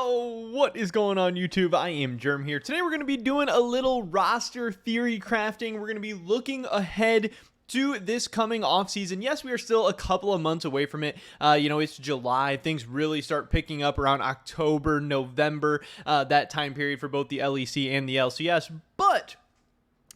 Yo, what is going on YouTube? I am Germ here. Today we're going to be doing a little roster theory crafting. We're going to be looking ahead to this coming off season. Yes, we are still a couple of months away from it. It's July. Things really start picking up around October, November, that time period for both the LEC and the LCS. But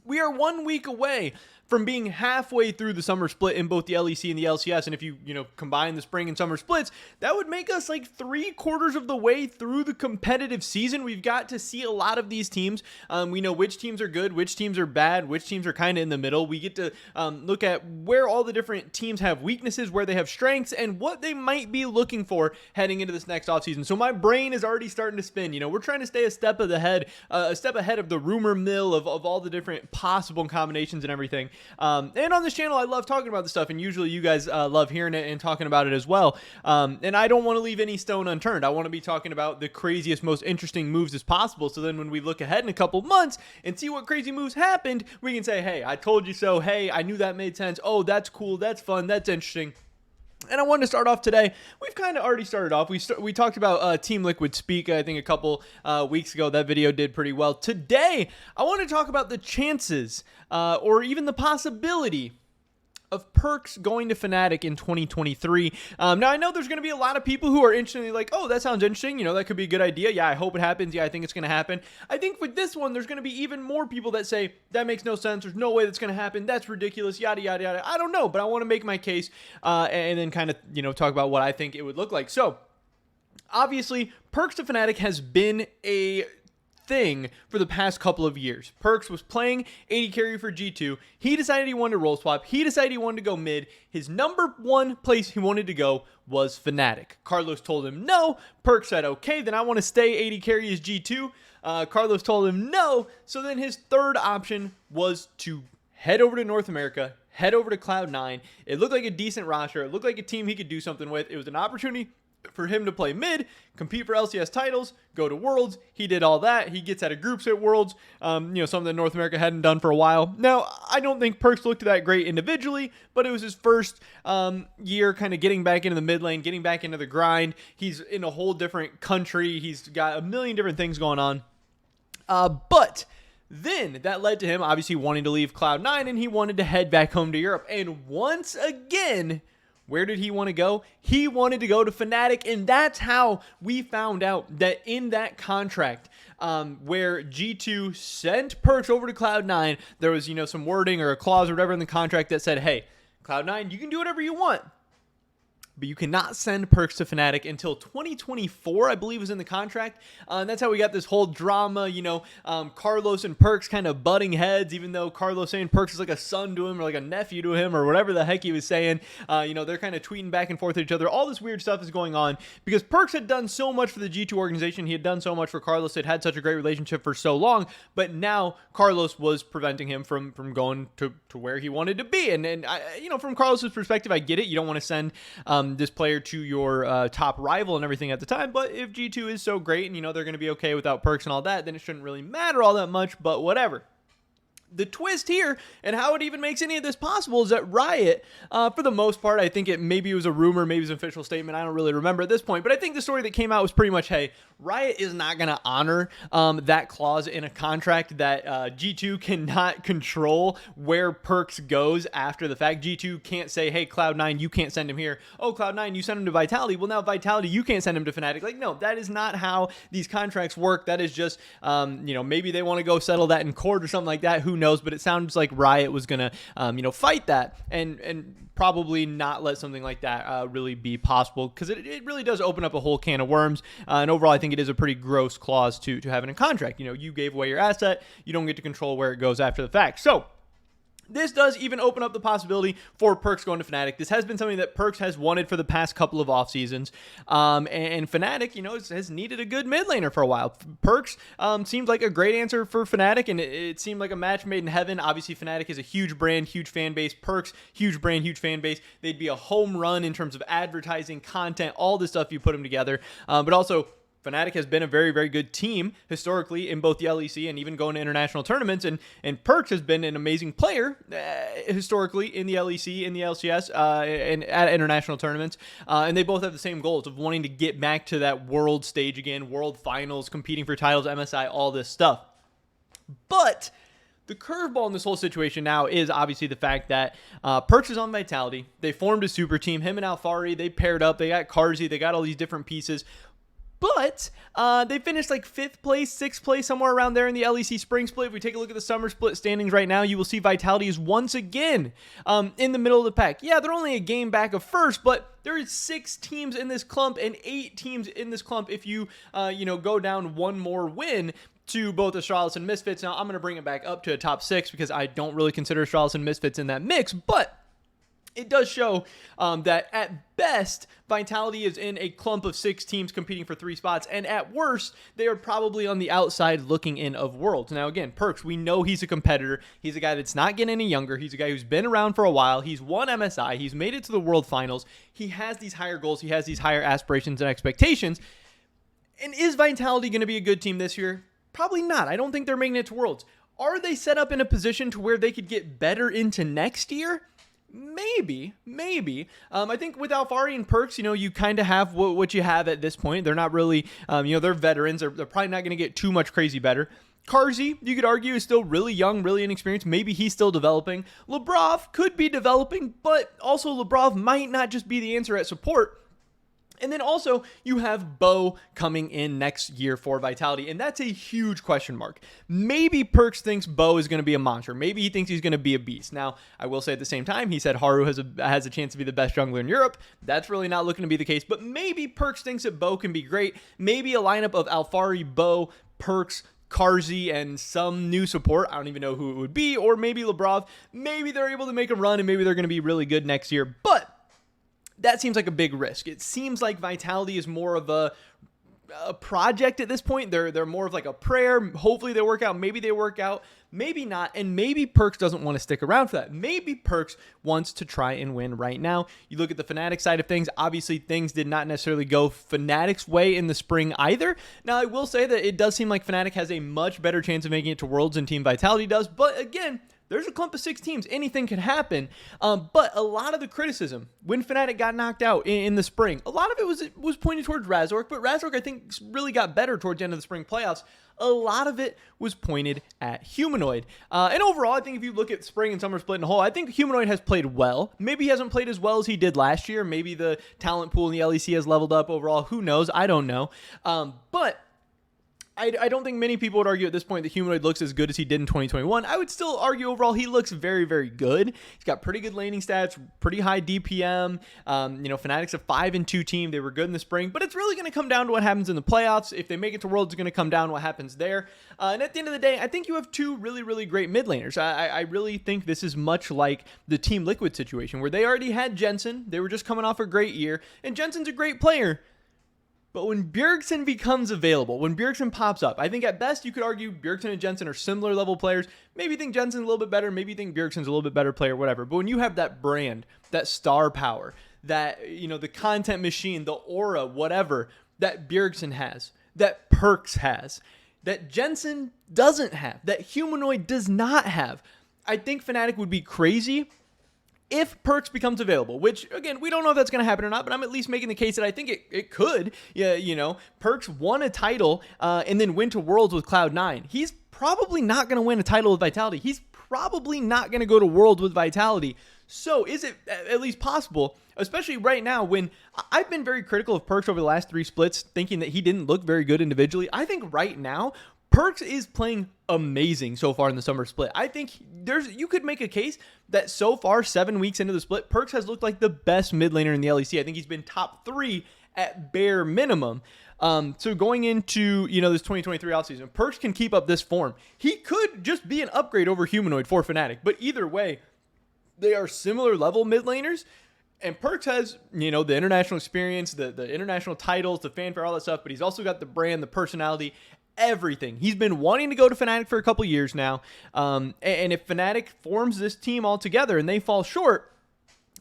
we are 1 week away from being halfway through the summer split in both the LEC and the LCS. And if you combine the spring and summer splits, that would make us like 3/4 of the way through the competitive season. We've got to see a lot of these teams. We know which teams are good, which teams are bad, which teams are kind of in the middle. We get to look at where all the different teams have weaknesses, where they have strengths, and what they might be looking for heading into this next offseason. So my brain is already starting to spin. We're trying to stay a step ahead of the rumor mill of all the different possible combinations and everything. And on this channel, I love talking about this stuff, and usually you guys love hearing it and talking about it as well. And I don't want to leave any stone unturned. I want to be talking about the craziest, most interesting moves as possible, so then when we look ahead in a couple months and see what crazy moves happened, we can say, hey, I told you so. Hey, I knew that made sense. Oh, that's cool. That's fun. That's interesting. And I wanted to start off today. We've kind of already started off. We talked about Team Liquid Speak, I think, a couple weeks ago. That video did pretty well. Today, I want to talk about the chances or even the possibility of Perkz going to Fnatic in 2023. Now, I know there's going to be a lot of people who are instantly like, oh, that sounds interesting. That could be a good idea. Yeah, I hope it happens. Yeah, I think it's going to happen. I think with this one, there's going to be even more people that say, that makes no sense. There's no way that's going to happen. That's ridiculous. Yada, yada, yada. I don't know, but I want to make my case and then kind of, talk about what I think it would look like. So, obviously, Perkz to Fnatic has been a thing for the past couple of years. Perkz was playing AD carry for G2. He decided he wanted to role swap. He decided he wanted to go mid. His number one place he wanted to go was Fnatic. Carlos told him no. Perkz said, okay, then I want to stay AD carry as G2. Carlos told him no. So then his third option was to head over to North America, head over to Cloud9. It looked like a decent roster. It looked like a team he could do something with. It was an opportunity for him to play mid, compete for LCS titles, go to Worlds. He did all that. He gets out of groups at Worlds, something that North America hadn't done for a while. Now, I don't think Perkz looked that great individually, but it was his first year kind of getting back into the mid lane, getting back into the grind. He's in a whole different country. He's got a million different things going on. But then that led to him obviously wanting to leave Cloud9, and he wanted to head back home to Europe. And once again, where did he want to go? He wanted to go to Fnatic, and that's how we found out that in that contract where G2 sent Perkz over to Cloud9, there was, some wording or a clause or whatever in the contract that said, hey, Cloud9, you can do whatever you want, but you cannot send Perkz to Fnatic until 2024, I believe was in the contract. And that's how we got this whole drama, Carlos and Perkz kind of butting heads, even though Carlos saying Perkz is like a son to him or like a nephew to him or whatever the heck he was saying. They're kind of tweeting back and forth at each other. All this weird stuff is going on because Perkz had done so much for the G2 organization. He had done so much for Carlos. It had such a great relationship for so long, but now Carlos was preventing him from going to where he wanted to be. And from Carlos's perspective, I get it. You don't want to send this player to your top rival and everything at the time, but if G2 is so great and they're going to be okay without Perkz and all that, then it shouldn't really matter all that much, but whatever. The twist here, and how it even makes any of this possible, is that Riot, for the most part, I think maybe it was a rumor, maybe it was an official statement, I don't really remember at this point, but I think the story that came out was pretty much, hey, Riot is not going to honor that clause in a contract that G2 cannot control where Perkz goes after the fact. G2 can't say, hey, Cloud9, you can't send him here. Oh, Cloud9, you send him to Vitality. Well, now Vitality, you can't send him to Fnatic. Like, no, that is not how these contracts work. That is just, maybe they want to go settle that in court or something like that. Who knows? But it sounds like Riot was going to, fight that and probably not let something like that really be possible, because it really does open up a whole can of worms. And overall, I think it is a pretty gross clause to have in a contract. You gave away your asset. You don't get to control where it goes after the fact. So this does even open up the possibility for Perkz going to Fnatic. This has been something that Perkz has wanted for the past couple of off seasons. And Fnatic, has needed a good mid laner for a while. Perkz seemed like a great answer for Fnatic, and it seemed like a match made in heaven. Obviously, Fnatic is a huge brand, huge fan base. Perkz, huge brand, huge fan base. They'd be a home run in terms of advertising, content, all this stuff you put them together. But also, Fnatic has been a very, very good team historically in both the LEC and even going to international tournaments. And Perkz has been an amazing player historically in the LEC, in the LCS, and at international tournaments. And they both have the same goals of wanting to get back to that world stage again, world finals, competing for titles, MSI, all this stuff. But the curveball in this whole situation now is obviously the fact that Perkz is on Vitality. They formed a super team. Him and Alfari, they paired up. They got Carzzy. They got all these different pieces. But they finished like 5th place, 6th place, somewhere around there in the LEC Spring Split. If we take a look at the Summer Split standings right now, you will see Vitality is once again in the middle of the pack. Yeah, they're only a game back of first, but there is 6 teams in this clump and 8 teams in this clump if you, go down one more win to both Astralis and Misfits. Now, I'm going to bring it back up to a top 6 because I don't really consider Astralis and Misfits in that mix, but it does show that at best, Vitality is in a clump of 6 teams competing for 3 spots, and at worst, they are probably on the outside looking in of Worlds. Now, again, Perkz, we know he's a competitor. He's a guy that's not getting any younger. He's a guy who's been around for a while. He's won MSI. He's made it to the World Finals. He has these higher goals. He has these higher aspirations and expectations. And is Vitality going to be a good team this year? Probably not. I don't think they're making it to Worlds. Are they set up in a position to where they could get better into next year? Maybe. I think with Alfari and Perkz, you kind of have what you have at this point. They're not really, they're veterans. They're probably not going to get too much crazy better. Carzzy, you could argue, is still really young, really inexperienced. Maybe he's still developing. Labrov could be developing, but also Labrov might not just be the answer at support. And then also, you have Bo coming in next year for Vitality, and that's a huge question mark. Maybe Perkz thinks Bo is going to be a monster. Maybe he thinks he's going to be a beast. Now, I will say at the same time, he said Haru has a chance to be the best jungler in Europe. That's really not looking to be the case, but maybe Perkz thinks that Bo can be great. Maybe a lineup of Alfari, Bo, Perkz, Carzzy, and some new support. I don't even know who it would be, or maybe Labrov. Maybe they're able to make a run, and maybe they're going to be really good next year, but that seems like a big risk. It seems like Vitality is more of a project at this point. They're more of like a prayer. Hopefully they work out. Maybe they work out. Maybe not. And maybe Perkz doesn't want to stick around for that. Maybe Perkz wants to try and win right now. You look at the Fnatic side of things. Obviously, things did not necessarily go Fnatic's way in the spring either. Now, I will say that it does seem like Fnatic has a much better chance of making it to Worlds than Team Vitality does. But again, there's a clump of 6 teams. Anything can happen. But a lot of the criticism when Fnatic got knocked out in the spring, a lot of it was pointed towards Razork. But Razork, I think, really got better towards the end of the spring playoffs. A lot of it was pointed at Humanoid. And overall, I think if you look at spring and summer split in a whole, I think Humanoid has played well. Maybe he hasn't played as well as he did last year. Maybe the talent pool in the LEC has leveled up overall. Who knows? I don't know. But I don't think many people would argue at this point that Humanoid looks as good as he did in 2021. I would still argue overall he looks very, very good. He's got pretty good laning stats, pretty high DPM. Fnatic's a 5-2 team. They were good in the spring, but it's really going to come down to what happens in the playoffs. If they make it to Worlds, it's going to come down to what happens there. And at the end of the day, I think you have 2 really, really great mid laners. I really think this is much like the Team Liquid situation where they already had Jensen. They were just coming off a great year, and Jensen's a great player. But when Bjergsen becomes available, when Bjergsen pops up, I think at best you could argue Bjergsen and Jensen are similar level players. Maybe you think Jensen's a little bit better. Maybe you think Bjergsen's a little bit better player, whatever. But when you have that brand, that star power, that, the content machine, the aura, whatever, that Bjergsen has, that Perkz has, that Jensen doesn't have, that Humanoid does not have, I think Fnatic would be crazy if Perkz becomes available, which, again, we don't know if that's going to happen or not, but I'm at least making the case that I think it could. Yeah, Perkz won a title and then went to Worlds with Cloud9. He's probably not going to win a title with Vitality. He's probably not going to go to Worlds with Vitality. So is it at least possible, especially right now when I've been very critical of Perkz over the last 3 splits, thinking that he didn't look very good individually. I think right now, Perkz is playing amazing so far in the summer split. I think you could make a case that so far, 7 weeks into the split, Perkz has looked like the best mid laner in the LEC. I think he's been top 3 at bare minimum. So going into, this 2023 offseason, Perkz can keep up this form. He could just be an upgrade over Humanoid for Fnatic, but either way, they are similar level mid laners. And Perkz has, the international experience, the international titles, the fanfare, all that stuff, but he's also got the brand, the personality, everything. He's been wanting to go to Fnatic for a couple years now. And if Fnatic forms this team all together and they fall short,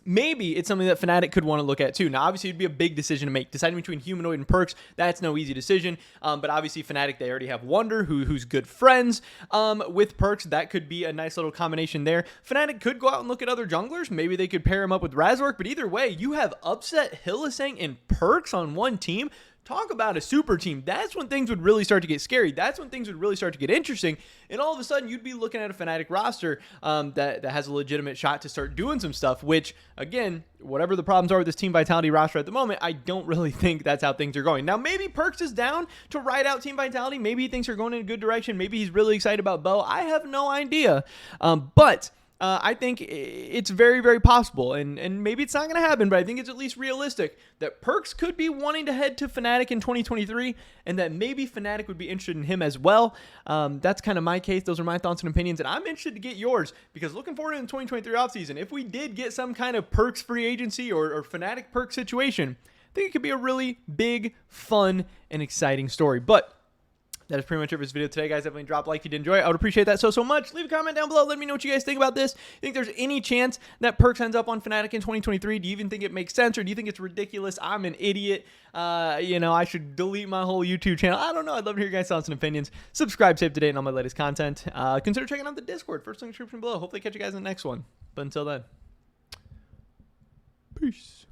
maybe it's something that Fnatic could want to look at too. Now, obviously, it'd be a big decision to make. Deciding between Humanoid and Perkz, that's no easy decision. But obviously, Fnatic, they already have Wonder, who's good friends with Perkz. That could be a nice little combination there. Fnatic could go out and look at other junglers. Maybe they could pair him up with Razork. But either way, you have Upset, Hylissang, and Perkz on one team. Talk about a super team. That's when things would really start to get scary. That's when things would really start to get interesting. And all of a sudden, you'd be looking at a Fnatic roster that has a legitimate shot to start doing some stuff, which, again, whatever the problems are with this Team Vitality roster at the moment, I don't really think that's how things are going. Now, maybe Perkz is down to ride out Team Vitality. Maybe he thinks they're going in a good direction. Maybe he's really excited about Bo. I have no idea. But I think it's very, very possible, and maybe it's not going to happen, but I think it's at least realistic that Perkz could be wanting to head to Fnatic in 2023, and that maybe Fnatic would be interested in him as well. That's kind of my case. Those are my thoughts and opinions, and I'm interested to get yours, because looking forward to the 2023 offseason, if we did get some kind of Perkz free agency or Fnatic Perkz situation, I think it could be a really big, fun, and exciting story. But that is pretty much it for this video today, guys. Definitely drop a like if you did enjoy it. I would appreciate that so much. Leave a comment down below. Let me know what you guys think about this. You think there's any chance that Perkz ends up on Fnatic in 2023? Do you even think it makes sense, or do you think it's ridiculous? I'm an idiot. I should delete my whole YouTube channel. I don't know. I'd love to hear your guys' thoughts and opinions. Subscribe, stay up to date on all my latest content. Consider checking out the Discord. First link in the description below. Hopefully catch you guys in the next one. But until then, peace.